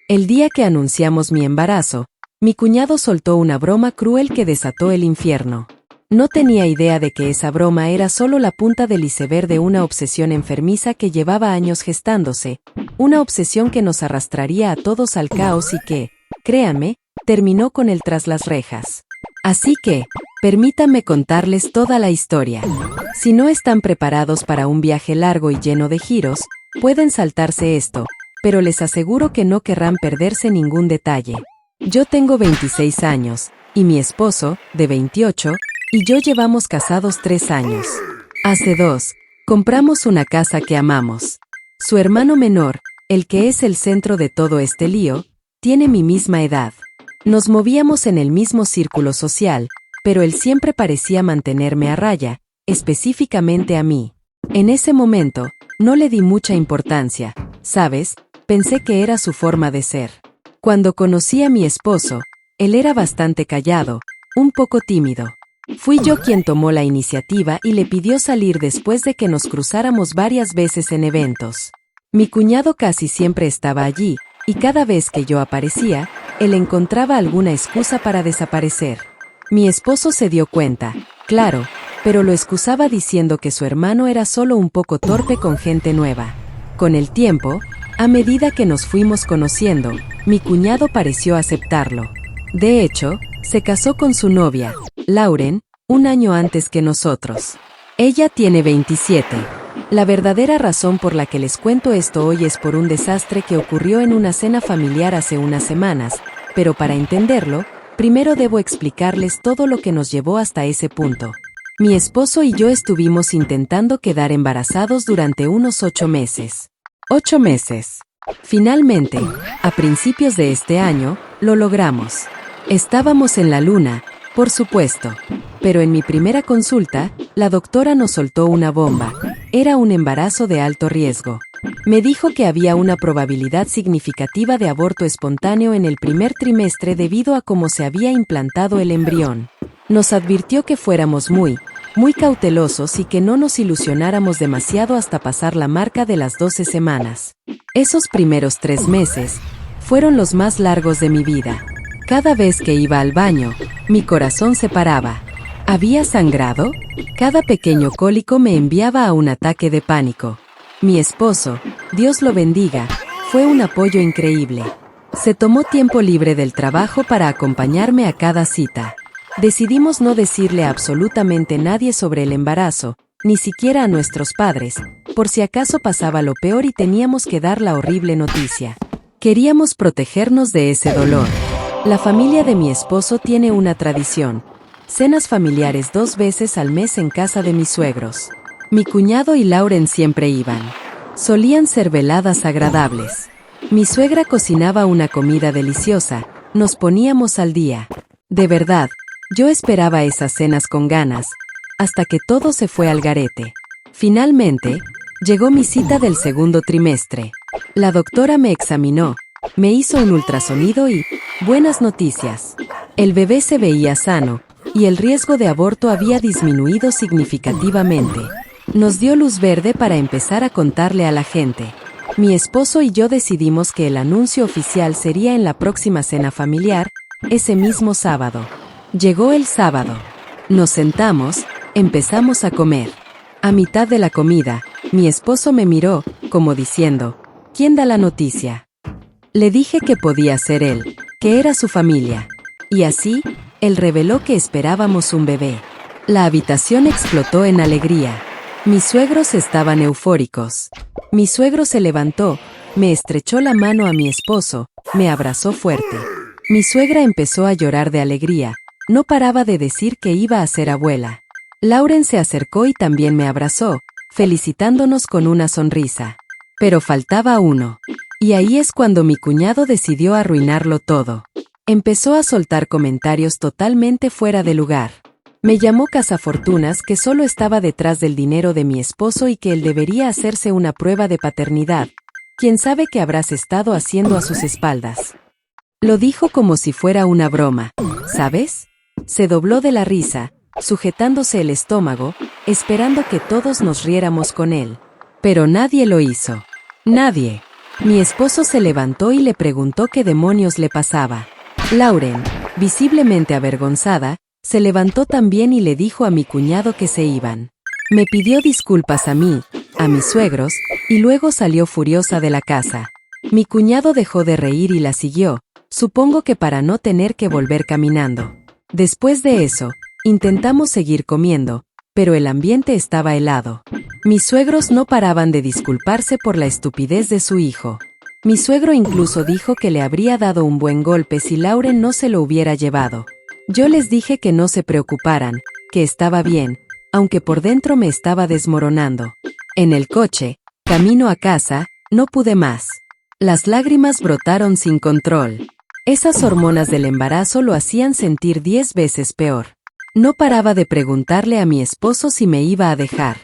El día que anunciamos mi embarazo, mi cuñado soltó una broma cruel que desató el infierno. No tenía idea de que esa broma era solo la punta del iceberg de una obsesión enfermiza que llevaba años gestándose, una obsesión que nos arrastraría a todos al caos y que, créanme, terminó con él tras las rejas. Así que, permítanme contarles toda la historia. Si no están preparados para un viaje largo y lleno de giros, pueden saltarse esto, pero les aseguro que no querrán perderse ningún detalle. Yo tengo 26 años, y mi esposo, de 28, y yo llevamos casados 3 años. Hace 2, compramos una casa que amamos. Su hermano menor, el que es el centro de todo este lío, tiene mi misma edad. Nos movíamos en el mismo círculo social, pero él siempre parecía mantenerme a raya, específicamente a mí. En ese momento, no le di mucha importancia, ¿sabes? Pensé que era su forma de ser. Cuando conocí a mi esposo, él era bastante callado, un poco tímido. Fui yo quien tomó la iniciativa y le pidió salir después de que nos cruzáramos varias veces en eventos. Mi cuñado casi siempre estaba allí, y cada vez que yo aparecía, él encontraba alguna excusa para desaparecer. Mi esposo se dio cuenta, claro, pero lo excusaba diciendo que su hermano era solo un poco torpe con gente nueva. Con el tiempo, a medida que nos fuimos conociendo, mi cuñado pareció aceptarlo. De hecho, se casó con su novia, Lauren, un año antes que nosotros. Ella tiene 27. La verdadera razón por la que les cuento esto hoy es por un desastre que ocurrió en una cena familiar hace unas semanas, pero para entenderlo, primero debo explicarles todo lo que nos llevó hasta ese punto. Mi esposo y yo estuvimos intentando quedar embarazados durante unos 8 meses. 8 meses. Finalmente, a principios de este año, lo logramos. Estábamos en la luna, por supuesto. Pero en mi primera consulta, la doctora nos soltó una bomba. Era un embarazo de alto riesgo. Me dijo que había una probabilidad significativa de aborto espontáneo en el primer trimestre debido a cómo se había implantado el embrión. Nos advirtió que fuéramos muy cautelosos y que no nos ilusionáramos demasiado hasta pasar la marca de las 12 semanas. Esos primeros 3 meses fueron los más largos de mi vida. Cada vez que iba al baño, mi corazón se paraba. ¿Había sangrado? Cada pequeño cólico me enviaba a un ataque de pánico. Mi esposo, Dios lo bendiga, fue un apoyo increíble. Se tomó tiempo libre del trabajo para acompañarme a cada cita. Decidimos no decirle a absolutamente nadie sobre el embarazo, ni siquiera a nuestros padres, por si acaso pasaba lo peor y teníamos que dar la horrible noticia. Queríamos protegernos de ese dolor. La familia de mi esposo tiene una tradición: cenas familiares 2 veces al mes en casa de mis suegros. Mi cuñado y Lauren siempre iban. Solían ser veladas agradables. Mi suegra cocinaba una comida deliciosa, nos poníamos al día. De verdad, yo esperaba esas cenas con ganas, hasta que todo se fue al garete. Finalmente, llegó mi cita del segundo trimestre. La doctora me examinó, me hizo un ultrasonido y, buenas noticias. El bebé se veía sano, y el riesgo de aborto había disminuido significativamente. Nos dio luz verde para empezar a contarle a la gente. Mi esposo y yo decidimos que el anuncio oficial sería en la próxima cena familiar, ese mismo sábado. Llegó el sábado. Nos sentamos, empezamos a comer. A mitad de la comida, mi esposo me miró, como diciendo, ¿quién da la noticia? Le dije que podía ser él, que era su familia. Y así, él reveló que esperábamos un bebé. La habitación explotó en alegría. Mis suegros estaban eufóricos. Mi suegro se levantó, me estrechó la mano a mi esposo, me abrazó fuerte. Mi suegra empezó a llorar de alegría, no paraba de decir que iba a ser abuela. Lauren se acercó y también me abrazó, felicitándonos con una sonrisa. Pero faltaba uno. Y ahí es cuando mi cuñado decidió arruinarlo todo. Empezó a soltar comentarios totalmente fuera de lugar. Me llamó cazafortunas, que solo estaba detrás del dinero de mi esposo y que él debería hacerse una prueba de paternidad. ¿Quién sabe qué habrás estado haciendo a sus espaldas? Lo dijo como si fuera una broma, ¿sabes? Se dobló de la risa, sujetándose el estómago, esperando que todos nos riéramos con él. Pero nadie lo hizo. Nadie. Mi esposo se levantó y le preguntó qué demonios le pasaba. Lauren, visiblemente avergonzada, se levantó también y le dijo a mi cuñado que se iban. Me pidió disculpas a mí, a mis suegros, y luego salió furiosa de la casa. Mi cuñado dejó de reír y la siguió, supongo que para no tener que volver caminando. Después de eso, intentamos seguir comiendo, pero el ambiente estaba helado. Mis suegros no paraban de disculparse por la estupidez de su hijo. Mi suegro incluso dijo que le habría dado un buen golpe si Lauren no se lo hubiera llevado. Yo les dije que no se preocuparan, que estaba bien, aunque por dentro me estaba desmoronando. En el coche, camino a casa, no pude más. Las lágrimas brotaron sin control. Esas hormonas del embarazo lo hacían sentir 10 veces peor. No paraba de preguntarle a mi esposo si me iba a dejar.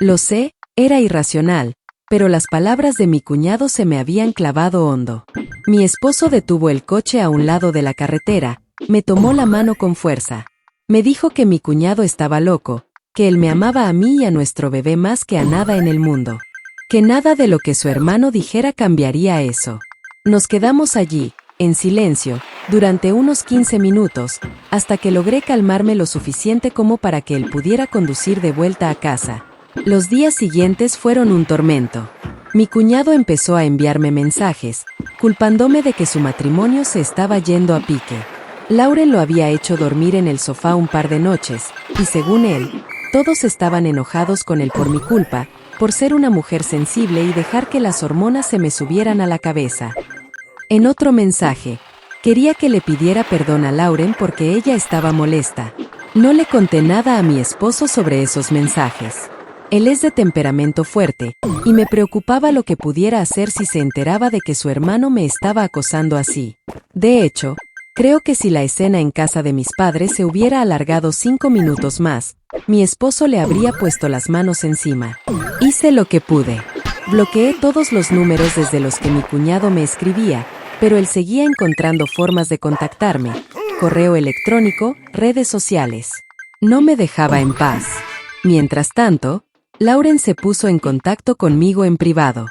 Lo sé, era irracional, pero las palabras de mi cuñado se me habían clavado hondo. Mi esposo detuvo el coche a un lado de la carretera, me tomó la mano con fuerza. Me dijo que mi cuñado estaba loco, que él me amaba a mí y a nuestro bebé más que a nada en el mundo. Que nada de lo que su hermano dijera cambiaría eso. Nos quedamos allí, en silencio, durante unos 15 minutos, hasta que logré calmarme lo suficiente como para que él pudiera conducir de vuelta a casa. Los días siguientes fueron un tormento. Mi cuñado empezó a enviarme mensajes, culpándome de que su matrimonio se estaba yendo a pique. Lauren lo había hecho dormir en el sofá un par de noches, y según él, todos estaban enojados con él por mi culpa, por ser una mujer sensible y dejar que las hormonas se me subieran a la cabeza. En otro mensaje, quería que le pidiera perdón a Lauren porque ella estaba molesta. No le conté nada a mi esposo sobre esos mensajes. Él es de temperamento fuerte, y me preocupaba lo que pudiera hacer si se enteraba de que su hermano me estaba acosando así. De hecho, creo que si la escena en casa de mis padres se hubiera alargado 5 minutos más, mi esposo le habría puesto las manos encima. Hice lo que pude. Bloqueé todos los números desde los que mi cuñado me escribía, pero él seguía encontrando formas de contactarme, correo electrónico, redes sociales. No me dejaba en paz. Mientras tanto, Lauren se puso en contacto conmigo en privado.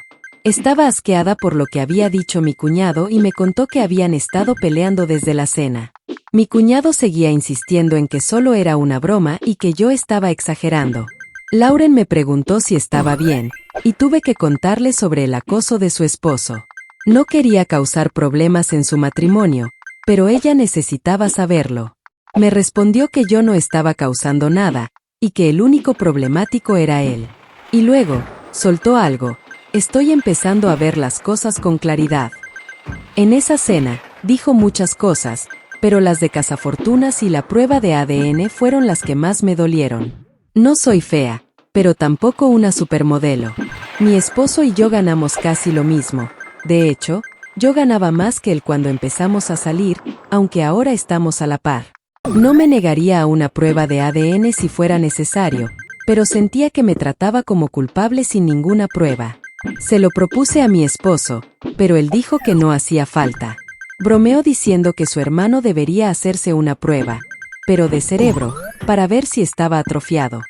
Estaba asqueada por lo que había dicho mi cuñado y me contó que habían estado peleando desde la cena. Mi cuñado seguía insistiendo en que solo era una broma y que yo estaba exagerando. Lauren me preguntó si estaba bien, y tuve que contarle sobre el acoso de su esposo. No quería causar problemas en su matrimonio, pero ella necesitaba saberlo. Me respondió que yo no estaba causando nada, y que el único problemático era él. Y luego, soltó algo: estoy empezando a ver las cosas con claridad. En esa cena, dijo muchas cosas, pero las de cazafortunas y la prueba de ADN fueron las que más me dolieron. No soy fea, pero tampoco una supermodelo. Mi esposo y yo ganamos casi lo mismo. De hecho, yo ganaba más que él cuando empezamos a salir, aunque ahora estamos a la par. No me negaría a una prueba de ADN si fuera necesario, pero sentía que me trataba como culpable sin ninguna prueba. Se lo propuse a mi esposo, pero él dijo que no hacía falta. Bromeó diciendo que su hermano debería hacerse una prueba, pero de cerebro, para ver si estaba atrofiado.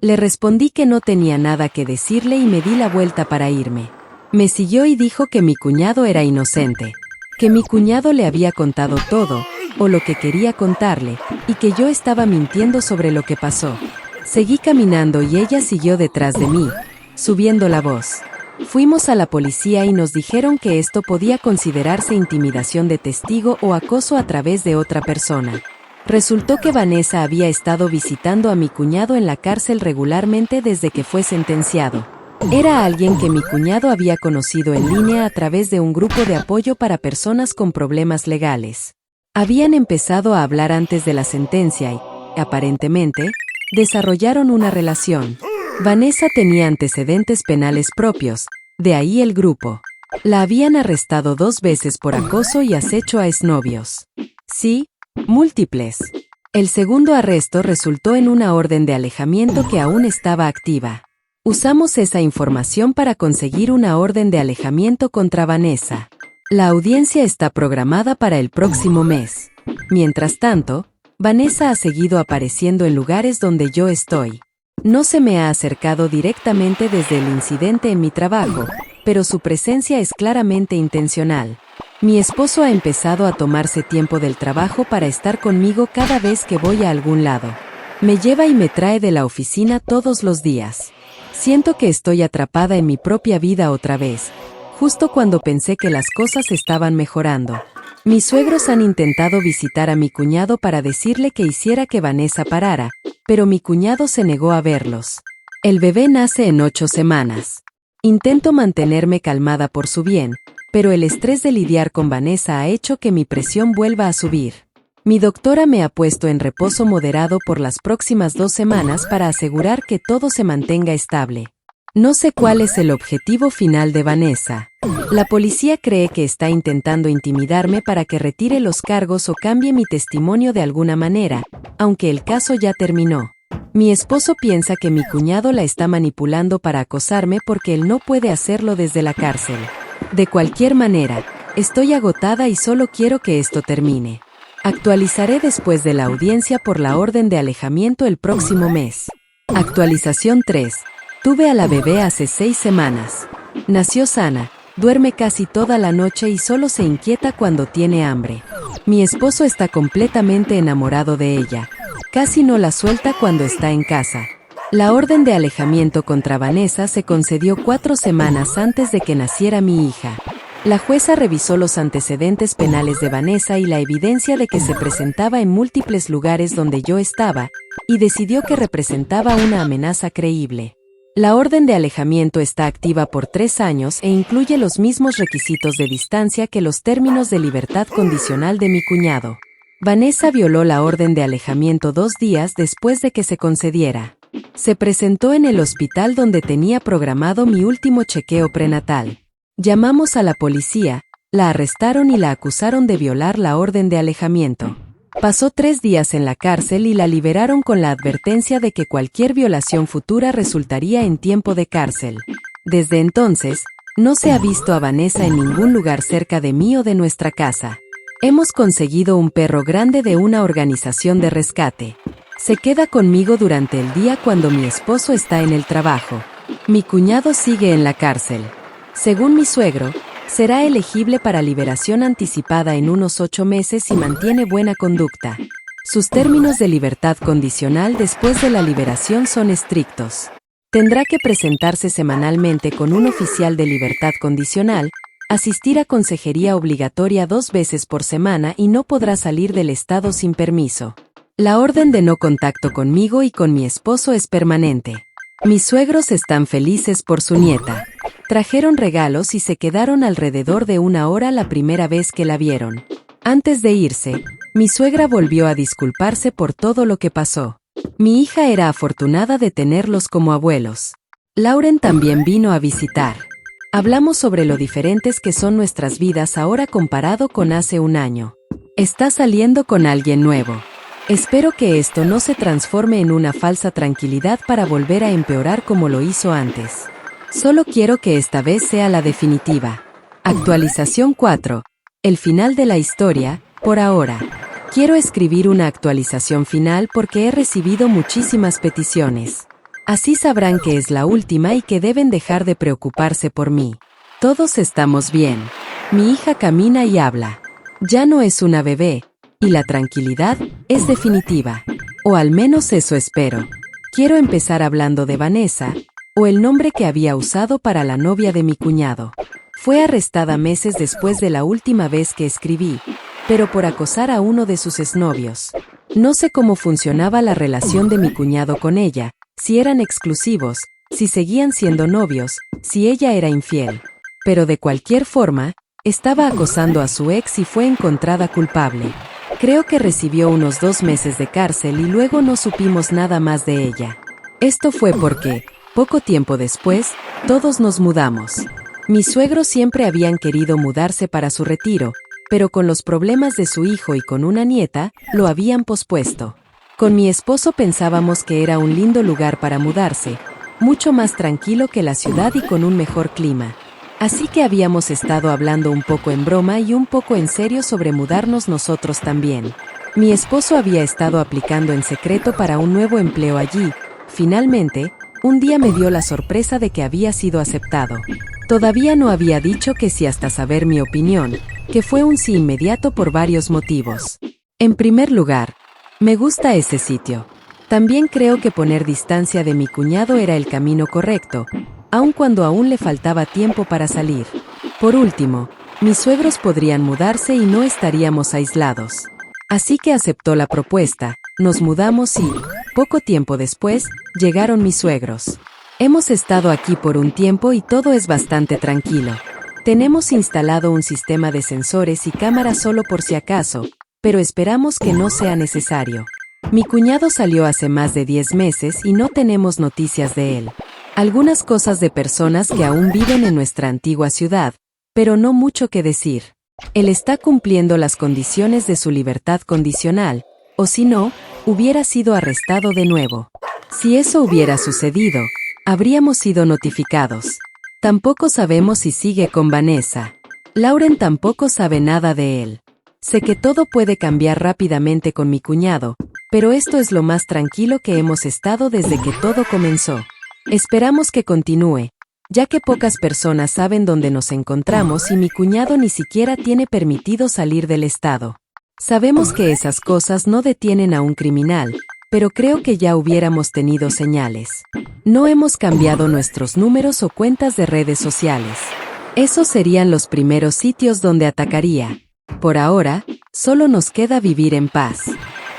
Le respondí que no tenía nada que decirle y me di la vuelta para irme. Me siguió y dijo que mi cuñado era inocente, que mi cuñado le había contado todo, o lo que quería contarle, y que yo estaba mintiendo sobre lo que pasó. Seguí caminando y ella siguió detrás de mí, subiendo la voz. Fuimos a la policía y nos dijeron que esto podía considerarse intimidación de testigo o acoso a través de otra persona. Resultó que Vanessa había estado visitando a mi cuñado en la cárcel regularmente desde que fue sentenciado. Era alguien que mi cuñado había conocido en línea a través de un grupo de apoyo para personas con problemas legales. Habían empezado a hablar antes de la sentencia y, aparentemente, desarrollaron una relación. Vanessa tenía antecedentes penales propios, de ahí el grupo. La habían arrestado 2 veces por acoso y acecho a exnovios. Sí, múltiples. El segundo arresto resultó en una orden de alejamiento que aún estaba activa. Usamos esa información para conseguir una orden de alejamiento contra Vanessa. La audiencia está programada para el próximo mes. Mientras tanto, Vanessa ha seguido apareciendo en lugares donde yo estoy. No se me ha acercado directamente desde el incidente en mi trabajo, pero su presencia es claramente intencional. Mi esposo ha empezado a tomarse tiempo del trabajo para estar conmigo cada vez que voy a algún lado. Me lleva y me trae de la oficina todos los días. Siento que estoy atrapada en mi propia vida otra vez, justo cuando pensé que las cosas estaban mejorando. Mis suegros han intentado visitar a mi cuñado para decirle que hiciera que Vanessa parara, pero mi cuñado se negó a verlos. El bebé nace en 8 semanas. Intento mantenerme calmada por su bien, pero el estrés de lidiar con Vanessa ha hecho que mi presión vuelva a subir. Mi doctora me ha puesto en reposo moderado por las próximas 2 semanas para asegurar que todo se mantenga estable. No sé cuál es el objetivo final de Vanessa. La policía cree que está intentando intimidarme para que retire los cargos o cambie mi testimonio de alguna manera, aunque el caso ya terminó. Mi esposo piensa que mi cuñado la está manipulando para acosarme porque él no puede hacerlo desde la cárcel. De cualquier manera, estoy agotada y solo quiero que esto termine. Actualizaré después de la audiencia por la orden de alejamiento el próximo mes. Actualización 3. Tuve a la bebé hace 6 semanas. Nació sana, duerme casi toda la noche y solo se inquieta cuando tiene hambre. Mi esposo está completamente enamorado de ella. Casi no la suelta cuando está en casa. La orden de alejamiento contra Vanessa se concedió 4 semanas antes de que naciera mi hija. La jueza revisó los antecedentes penales de Vanessa y la evidencia de que se presentaba en múltiples lugares donde yo estaba, y decidió que representaba una amenaza creíble. La orden de alejamiento está activa por 3 años e incluye los mismos requisitos de distancia que los términos de libertad condicional de mi cuñado. Vanessa violó la orden de alejamiento 2 días después de que se concediera. Se presentó en el hospital donde tenía programado mi último chequeo prenatal. Llamamos a la policía, la arrestaron y la acusaron de violar la orden de alejamiento. Pasó 3 días en la cárcel y la liberaron con la advertencia de que cualquier violación futura resultaría en tiempo de cárcel. Desde entonces, no se ha visto a Vanessa en ningún lugar cerca de mí o de nuestra casa. Hemos conseguido un perro grande de una organización de rescate. Se queda conmigo durante el día cuando mi esposo está en el trabajo. Mi cuñado sigue en la cárcel. Según mi suegro, será elegible para liberación anticipada en unos 8 meses si mantiene buena conducta. Sus términos de libertad condicional después de la liberación son estrictos. Tendrá que presentarse semanalmente con un oficial de libertad condicional, asistir a consejería obligatoria 2 veces por semana y no podrá salir del estado sin permiso. La orden de no contacto conmigo y con mi esposo es permanente. Mis suegros están felices por su nieta. Trajeron regalos y se quedaron alrededor de 1 hora la primera vez que la vieron. Antes de irse, mi suegra volvió a disculparse por todo lo que pasó. Mi hija era afortunada de tenerlos como abuelos. Lauren también vino a visitar. Hablamos sobre lo diferentes que son nuestras vidas ahora comparado con hace 1 año. Está saliendo con alguien nuevo. Espero que esto no se transforme en una falsa tranquilidad para volver a empeorar como lo hizo antes. Solo quiero que esta vez sea la definitiva. Actualización 4. El final de la historia, por ahora. Quiero escribir una actualización final porque he recibido muchísimas peticiones. Así sabrán que es la última y que deben dejar de preocuparse por mí. Todos estamos bien. Mi hija camina y habla. Ya no es una bebé, y la tranquilidad es definitiva. O al menos eso espero. Quiero empezar hablando de Vanessa, o el nombre que había usado para la novia de mi cuñado. Fue arrestada meses después de la última vez que escribí, pero por acosar a uno de sus exnovios. No sé cómo funcionaba la relación de mi cuñado con ella, si eran exclusivos, si seguían siendo novios, si ella era infiel. Pero de cualquier forma, estaba acosando a su ex y fue encontrada culpable. Creo que recibió unos 2 meses de cárcel y luego no supimos nada más de ella. Esto fue porque, poco tiempo después, todos nos mudamos. Mis suegros siempre habían querido mudarse para su retiro, pero con los problemas de su hijo y con una nieta, lo habían pospuesto. Con mi esposo pensábamos que era un lindo lugar para mudarse, mucho más tranquilo que la ciudad y con un mejor clima. Así que habíamos estado hablando un poco en broma y un poco en serio sobre mudarnos nosotros también. Mi esposo había estado aplicando en secreto para un nuevo empleo allí. Finalmente, un día me dio la sorpresa de que había sido aceptado. Todavía no había dicho que sí hasta saber mi opinión, que fue un sí inmediato por varios motivos. En primer lugar, me gusta ese sitio. También creo que poner distancia de mi cuñado era el camino correcto, aun cuando aún le faltaba tiempo para salir. Por último, mis suegros podrían mudarse y no estaríamos aislados. Así que aceptó la propuesta, nos mudamos y, poco tiempo después, llegaron mis suegros. Hemos estado aquí por un tiempo y todo es bastante tranquilo. Tenemos instalado un sistema de sensores y cámaras solo por si acaso, pero esperamos que no sea necesario. Mi cuñado salió hace más de 10 meses y no tenemos noticias de él. Algunas cosas de personas que aún viven en nuestra antigua ciudad, pero no mucho que decir. Él está cumpliendo las condiciones de su libertad condicional, o si no, hubiera sido arrestado de nuevo. Si eso hubiera sucedido, habríamos sido notificados. Tampoco sabemos si sigue con Vanessa. Lauren tampoco sabe nada de él. Sé que todo puede cambiar rápidamente con mi cuñado, pero esto es lo más tranquilo que hemos estado desde que todo comenzó. Esperamos que continúe, ya que pocas personas saben dónde nos encontramos y mi cuñado ni siquiera tiene permitido salir del estado. Sabemos que esas cosas no detienen a un criminal, pero creo que ya hubiéramos tenido señales. No hemos cambiado nuestros números o cuentas de redes sociales. Esos serían los primeros sitios donde atacaría. Por ahora, solo nos queda vivir en paz.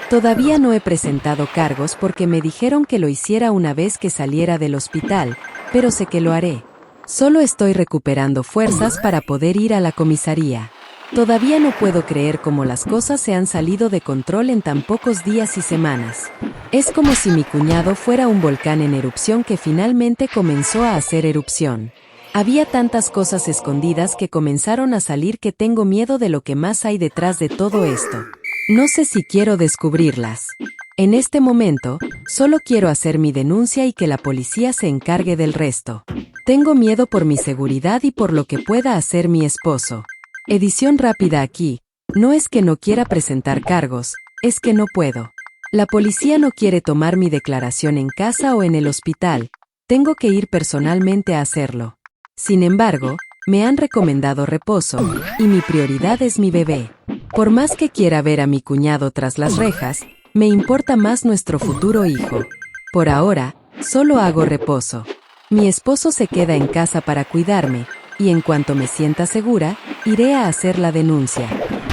Todavía no he presentado cargos porque me dijeron que lo hiciera una vez que saliera del hospital, pero sé que lo haré. Solo estoy recuperando fuerzas para poder ir a la comisaría. Todavía no puedo creer cómo las cosas se han salido de control en tan pocos días y semanas. Es como si mi cuñado fuera un volcán en erupción que finalmente comenzó a hacer erupción. Había tantas cosas escondidas que comenzaron a salir que tengo miedo de lo que más hay detrás de todo esto. No sé si quiero descubrirlas. En este momento, solo quiero hacer mi denuncia y que la policía se encargue del resto. Tengo miedo por mi seguridad y por lo que pueda hacer mi esposo. Edición rápida aquí. No es que no quiera presentar cargos, es que no puedo. La policía no quiere tomar mi declaración en casa o en el hospital. Tengo que ir personalmente a hacerlo. Sin embargo, me han recomendado reposo, y mi prioridad es mi bebé. Por más que quiera ver a mi cuñado tras las rejas, me importa más nuestro futuro hijo. Por ahora, solo hago reposo. Mi esposo se queda en casa para cuidarme, y en cuanto me sienta segura, iré a hacer la denuncia.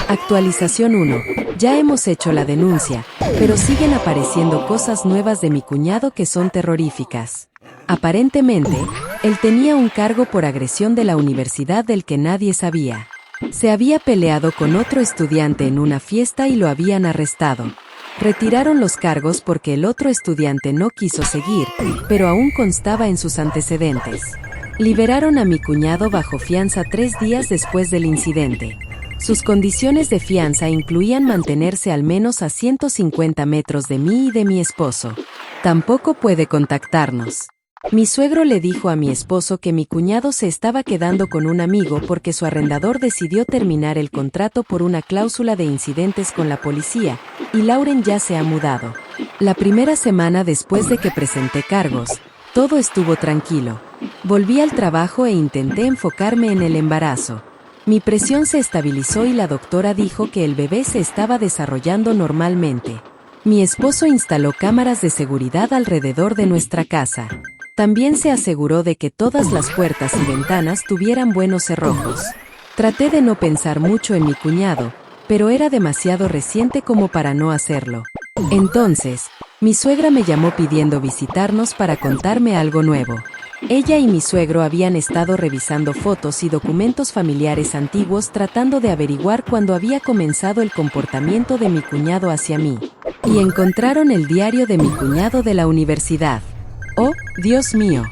Actualización 1. Ya hemos hecho la denuncia, pero siguen apareciendo cosas nuevas de mi cuñado que son terroríficas. Aparentemente, él tenía un cargo por agresión de la universidad del que nadie sabía. Se había peleado con otro estudiante en una fiesta y lo habían arrestado. Retiraron los cargos porque el otro estudiante no quiso seguir, pero aún constaba en sus antecedentes. Liberaron a mi cuñado bajo fianza 3 días después del incidente. Sus condiciones de fianza incluían mantenerse al menos a 150 metros de mí y de mi esposo. Tampoco puede contactarnos. Mi suegro le dijo a mi esposo que mi cuñado se estaba quedando con un amigo porque su arrendador decidió terminar el contrato por una cláusula de incidentes con la policía, y Lauren ya se ha mudado. La primera semana después de que presenté cargos, todo estuvo tranquilo. Volví al trabajo e intenté enfocarme en el embarazo. Mi presión se estabilizó y la doctora dijo que el bebé se estaba desarrollando normalmente. Mi esposo instaló cámaras de seguridad alrededor de nuestra casa. También se aseguró de que todas las puertas y ventanas tuvieran buenos cerrojos. Traté de no pensar mucho en mi cuñado, pero era demasiado reciente como para no hacerlo. Entonces, mi suegra me llamó pidiendo visitarnos para contarme algo nuevo. Ella y mi suegro habían estado revisando fotos y documentos familiares antiguos tratando de averiguar cuándo había comenzado el comportamiento de mi cuñado hacia mí. Y encontraron el diario de mi cuñado de la universidad. ¡Oh, Dios mío!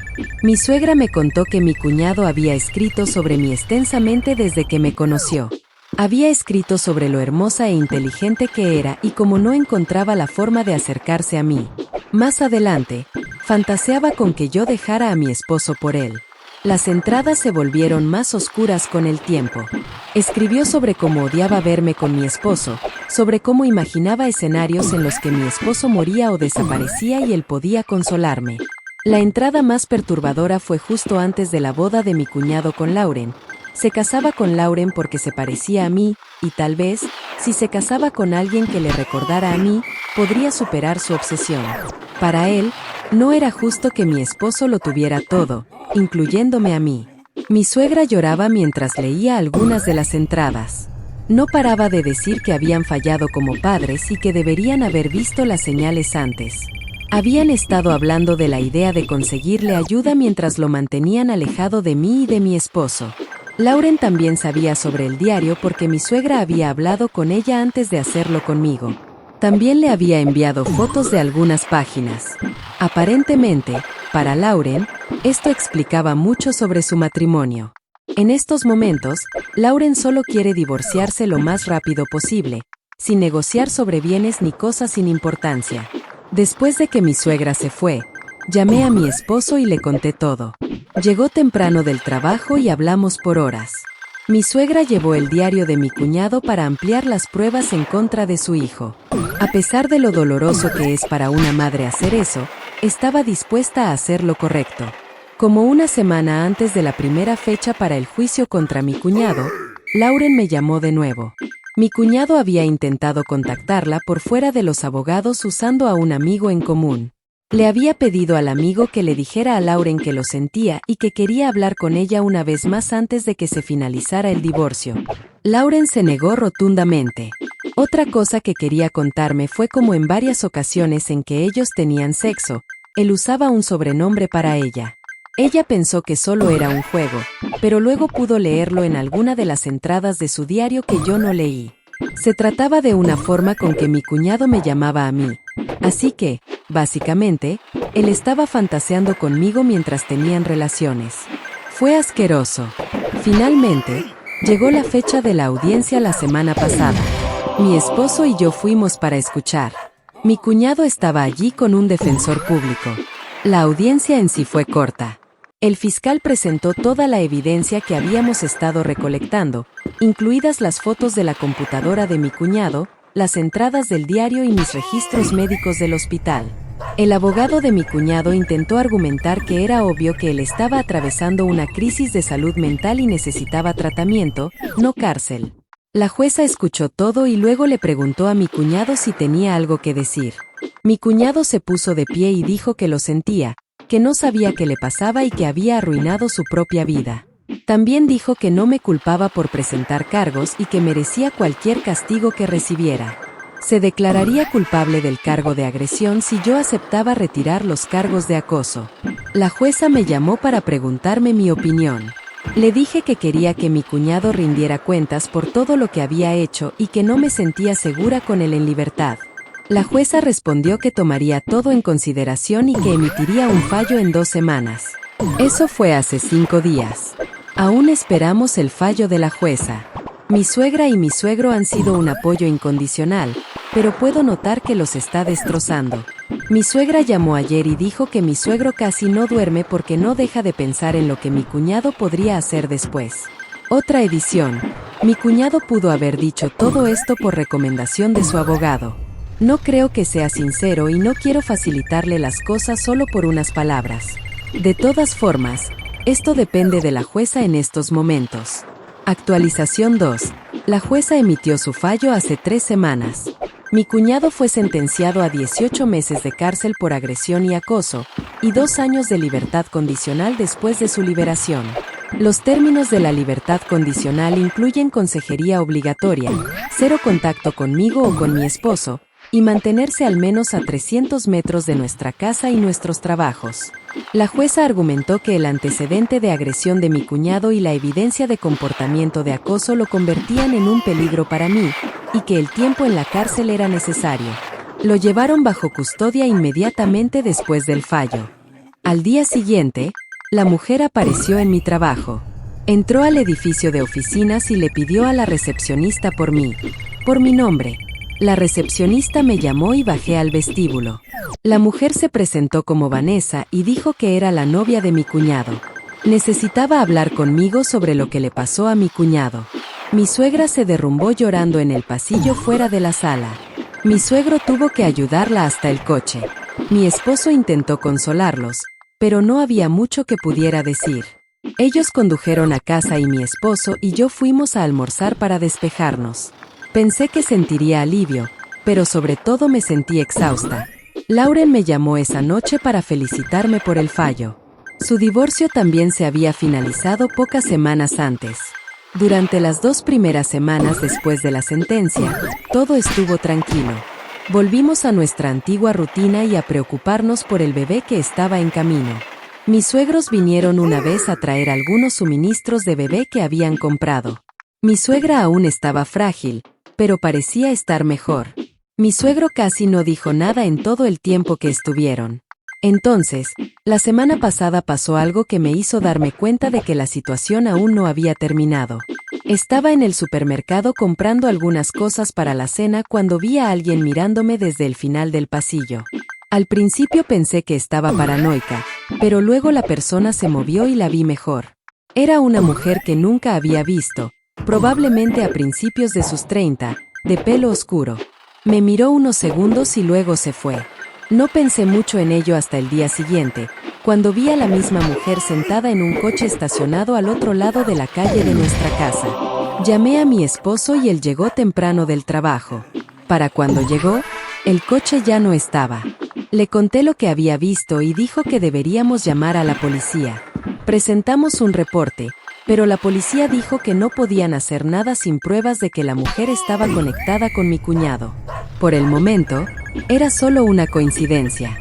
Mi suegra me contó que mi cuñado había escrito sobre mí extensamente desde que me conoció. Había escrito sobre lo hermosa e inteligente que era y cómo no encontraba la forma de acercarse a mí. Más adelante, fantaseaba con que yo dejara a mi esposo por él. Las entradas se volvieron más oscuras con el tiempo. Escribió sobre cómo odiaba verme con mi esposo, sobre cómo imaginaba escenarios en los que mi esposo moría o desaparecía y él podía consolarme. La entrada más perturbadora fue justo antes de la boda de mi cuñado con Lauren. Se casaba con Lauren porque se parecía a mí, y tal vez, si se casaba con alguien que le recordara a mí, podría superar su obsesión. Para él, no era justo que mi esposo lo tuviera todo, incluyéndome a mí. Mi suegra lloraba mientras leía algunas de las entradas. No paraba de decir que habían fallado como padres y que deberían haber visto las señales antes. Habían estado hablando de la idea de conseguirle ayuda mientras lo mantenían alejado de mí y de mi esposo. Lauren también sabía sobre el diario porque mi suegra había hablado con ella antes de hacerlo conmigo. También le había enviado fotos de algunas páginas. Aparentemente, para Lauren, esto explicaba mucho sobre su matrimonio. En estos momentos, Lauren solo quiere divorciarse lo más rápido posible, sin negociar sobre bienes ni cosas sin importancia. Después de que mi suegra se fue, llamé a mi esposo y le conté todo. Llegó temprano del trabajo y hablamos por horas. Mi suegra llevó el diario de mi cuñado para ampliar las pruebas en contra de su hijo. A pesar de lo doloroso que es para una madre hacer eso, estaba dispuesta a hacer lo correcto. Como una semana antes de la primera fecha para el juicio contra mi cuñado, Lauren me llamó de nuevo. Mi cuñado había intentado contactarla por fuera de los abogados usando a un amigo en común. Le había pedido al amigo que le dijera a Lauren que lo sentía y que quería hablar con ella una vez más antes de que se finalizara el divorcio. Lauren se negó rotundamente. Otra cosa que quería contarme fue como en varias ocasiones en que ellos tenían sexo, él usaba un sobrenombre para ella. Ella pensó que solo era un juego, pero luego pudo leerlo en alguna de las entradas de su diario que yo no leí. Se trataba de una forma con que mi cuñado me llamaba a mí. Así que, básicamente, él estaba fantaseando conmigo mientras tenían relaciones. Fue asqueroso. Finalmente, llegó la fecha de la audiencia la semana pasada. Mi esposo y yo fuimos para escuchar. Mi cuñado estaba allí con un defensor público. La audiencia en sí fue corta. El fiscal presentó toda la evidencia que habíamos estado recolectando, incluidas las fotos de la computadora de mi cuñado, las entradas del diario y mis registros médicos del hospital. El abogado de mi cuñado intentó argumentar que era obvio que él estaba atravesando una crisis de salud mental y necesitaba tratamiento, no cárcel. La jueza escuchó todo y luego le preguntó a mi cuñado si tenía algo que decir. Mi cuñado se puso de pie y dijo que lo sentía, que no sabía qué le pasaba y que había arruinado su propia vida. También dijo que no me culpaba por presentar cargos y que merecía cualquier castigo que recibiera. Se declararía culpable del cargo de agresión si yo aceptaba retirar los cargos de acoso. La jueza me llamó para preguntarme mi opinión. Le dije que quería que mi cuñado rindiera cuentas por todo lo que había hecho y que no me sentía segura con él en libertad. La jueza respondió que tomaría todo en consideración y que emitiría un fallo en 2 semanas. Eso fue hace 5 días. Aún esperamos el fallo de la jueza. Mi suegra y mi suegro han sido un apoyo incondicional, pero puedo notar que los está destrozando. Mi suegra llamó ayer y dijo que mi suegro casi no duerme porque no deja de pensar en lo que mi cuñado podría hacer después. Otra edición. Mi cuñado pudo haber dicho todo esto por recomendación de su abogado. No creo que sea sincero y no quiero facilitarle las cosas solo por unas palabras. De todas formas, esto depende de la jueza en estos momentos. Actualización 2. La jueza emitió su fallo hace 3 semanas. Mi cuñado fue sentenciado a 18 meses de cárcel por agresión y acoso, y 2 años de libertad condicional después de su liberación. Los términos de la libertad condicional incluyen consejería obligatoria, 0 contacto conmigo o con mi esposo, y mantenerse al menos a 300 metros de nuestra casa y nuestros trabajos. La jueza argumentó que el antecedente de agresión de mi cuñado y la evidencia de comportamiento de acoso lo convertían en un peligro para mí, y que el tiempo en la cárcel era necesario. Lo llevaron bajo custodia inmediatamente después del fallo. Al día siguiente, la mujer apareció en mi trabajo. Entró al edificio de oficinas y le pidió a la recepcionista por mí, por mi nombre. La recepcionista me llamó y bajé al vestíbulo. La mujer se presentó como Vanessa y dijo que era la novia de mi cuñado. Necesitaba hablar conmigo sobre lo que le pasó a mi cuñado. Mi suegra se derrumbó llorando en el pasillo fuera de la sala. Mi suegro tuvo que ayudarla hasta el coche. Mi esposo intentó consolarlos, pero no había mucho que pudiera decir. Ellos condujeron a casa y mi esposo y yo fuimos a almorzar para despejarnos. Pensé que sentiría alivio, pero sobre todo me sentí exhausta. Lauren me llamó esa noche para felicitarme por el fallo. Su divorcio también se había finalizado pocas semanas antes. Durante las 2 primeras semanas después de la sentencia, todo estuvo tranquilo. Volvimos a nuestra antigua rutina y a preocuparnos por el bebé que estaba en camino. Mis suegros vinieron una vez a traer algunos suministros de bebé que habían comprado. Mi suegra aún estaba frágil, pero parecía estar mejor. Mi suegro casi no dijo nada en todo el tiempo que estuvieron. Entonces, la semana pasada pasó algo que me hizo darme cuenta de que la situación aún no había terminado. Estaba en el supermercado comprando algunas cosas para la cena cuando vi a alguien mirándome desde el final del pasillo. Al principio pensé que estaba paranoica, pero luego la persona se movió y la vi mejor. Era una mujer que nunca había visto, probablemente a principios de sus 30, de pelo oscuro. Me miró unos segundos y luego se fue. No pensé mucho en ello hasta el día siguiente, cuando vi a la misma mujer sentada en un coche estacionado al otro lado de la calle de nuestra casa. Llamé a mi esposo y él llegó temprano del trabajo. Para cuando llegó, el coche ya no estaba. Le conté lo que había visto y dijo que deberíamos llamar a la policía. Presentamos un reporte, pero la policía dijo que no podían hacer nada sin pruebas de que la mujer estaba conectada con mi cuñado. Por el momento, era solo una coincidencia.